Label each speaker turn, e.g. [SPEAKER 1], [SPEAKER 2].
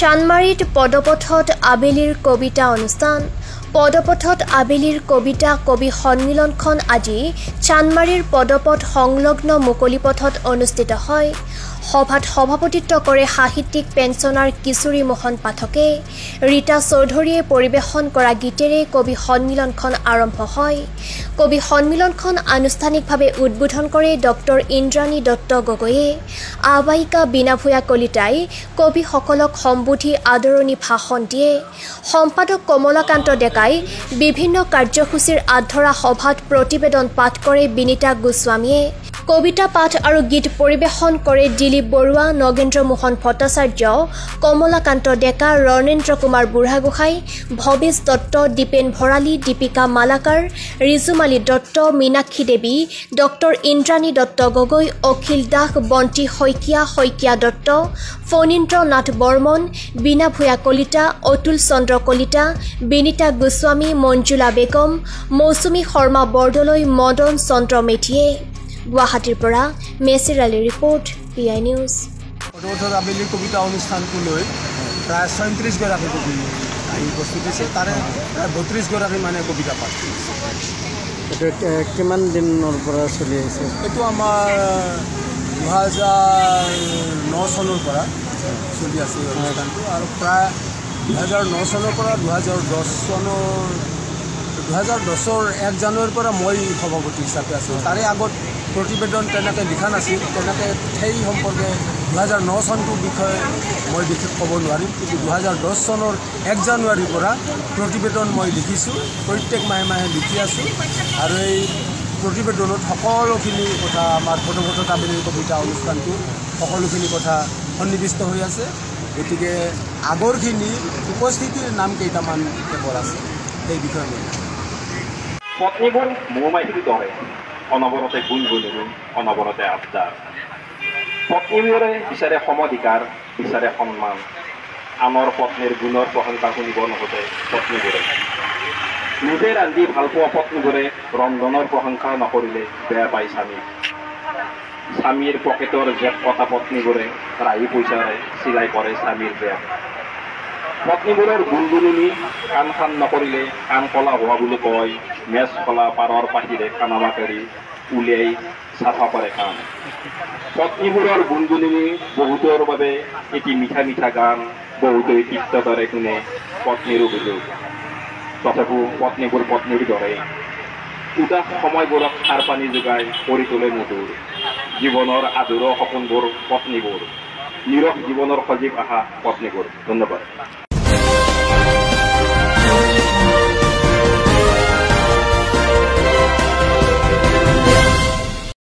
[SPEAKER 1] চানমাৰীত পদপথত আবেলিৰ কবিতা অনুষ্ঠান। পদপথত আবেলিৰ কবিতা কবি সন্মিলনখন আজি চানমাৰীৰ পদপথ সংলগ্ন মুকলি পথত অনুষ্ঠিত হয়। সভাত সভাপতিত্ব কৰে সাহিত্যিক পেঞ্চনাৰ কিশোৰী মোহন পাঠকে। ৰীতা চৌধুৰীয়ে পৰিৱেশন কৰা গীতেৰে কবি সন্মিলনখন আৰম্ভ হয়। কবি সন্মিলনখন আনুষ্ঠানিকভাৱে উদ্বোধন কৰে ডক্টৰ ইন্দ্ৰাণী দত্ত গগৈয়ে। আহ্বায়িকা বীণা ভূঞা কলিতাই কবিসকলক সম্বোধি আদৰণি ভাষণ দিয়ে। সম্পাদক কমলাকান্ত ডেকাই বিভিন্ন কাৰ্যসূচীৰ আধৰা সভাত প্ৰতিবেদন পাঠ কৰে বিনীতা গোস্বামীয়ে। কবিতা পাঠ আৰু গীত পৰিৱেশন কৰে দিলীপ বৰুৱা, নগেন্দ্ৰ মোহন ভট্টাচাৰ্য, কমলাকান্ত ডেকা, ৰণেন্দ্ৰ কুমাৰ বুঢ়াগোহাঁই, ভৱেশ দত্ত, দীপেন ভৰালী, দীপিকা মালাকাৰ, ৰিজুমালী দত্ত, মীনাক্ষী দেৱী, ডক্টৰ ইন্দ্ৰাণী দত্ত গগৈ, অখিল দাস, বন্তি শইকীয়া, শইকীয়া দত্ত, ফণীন্দ্ৰ নাথ বৰ্মন, বীণা ভূঞা কলিতা, অতুল চন্দ্ৰ কলিতা, বিনীতা গোস্বামী, মঞ্জুলা বেগম, মৌচুমী শৰ্মা বৰদলৈ, মদন চন্দ্ৰ মেধিয়ে। গুৱাহাটীৰ পৰা মেচিৰ আলী ৰিপৰ্ট, PI নিউজ।
[SPEAKER 2] পদপথত আবেলি কবিতা অনুষ্ঠানটো লৈ প্ৰায় ৩৬গৰাকী কবি আহি উপস্থিত হৈছে। তাৰে প্ৰায় ৩২গৰাকী মানে কবিতা পাঠ কৰিছে।
[SPEAKER 3] এইটো কিমান দিনৰ পৰা চলি আহিছে?
[SPEAKER 2] এইটো আমাৰ ২০০৯ চনৰ পৰা চলি আছে এই অনুষ্ঠানটো, আৰু প্ৰায় ২০০৯ চনৰ পৰা ২০১০ৰ ১ জানুৱাৰীৰ পৰা মই সভাপতি হিচাপে আছোঁ। তাৰে আগত প্ৰতিবেদন তেনেকৈ লিখা নাছিল, তেনেকৈ সেই সম্পৰ্কে ২০০৯ চনটোৰ বিষয়ে মই বিশেষ ক'ব নোৱাৰিম, কিন্তু ২০১০ চনৰ ১ জানুৱাৰীৰ পৰা প্ৰতিবেদন মই লিখিছোঁ, প্ৰত্যেক মাহে মাহে লিখি আছোঁ, আৰু এই প্ৰতিবেদনত সকলোখিনি কথা আমাৰ পদপথত আবেলিৰ কবিতা অনুষ্ঠানটো সকলোখিনি কথা সন্নিৱিষ্ট হৈ আছে। গতিকে আগৰখিনি উপস্থিতিৰ নাম কেইটামান কেৱল আছে, সেই বিষয়ে মই
[SPEAKER 4] পত্নীবোৰ মৌ-মাখিৰ দৰে অনবৰতে গুণগুণনি, অনবৰতে আবদাৰ। পত্নীবোৰে বিচাৰে সমধিকাৰ, বিচাৰে সন্মান। আনৰ পত্নীৰ গুণৰ প্ৰশংসা শুনিব নোখোজে পত্নীবোৰে। নিজে ৰান্ধি ভাল পোৱা পত্নীবোৰে ৰন্ধনৰ প্ৰশংসা নকৰিলে বেয়া পায় স্বামীক। স্বামীৰ পকেটৰ জেপ কটা পত্নীবোৰে ৰাহি পইচাৰে চিলাই কৰে স্বামীৰ বেয়া। পত্নীবোৰৰ গুণগুণনি কাণ খান নকৰিলে কাণ কলা হোৱা বুলি কয়। মেচ কলা পাৰৰ পাহিৰে কাণামাকাৰী উলিয়াই চাফা কৰে কাণ। পত্নীবোৰৰ গুণগুণনি বহুতৰ বাবে এটি মিঠা মিঠা গান, বহুতেই তৃপ্ততাৰে শুনে পত্নীৰ অভিযোগ। তথাপিও পত্নীবোৰ পত্নীৰ দৰে উদাস সময়বোৰক সাৰ পানী যোগাই কৰি তোলে মধুৰ। জীৱনৰ আধৰুৱা সপোনবোৰ পত্নীবোৰ, নিৰস জীৱনৰ সজীৱ আশা পত্নীবোৰ। ধন্যবাদ।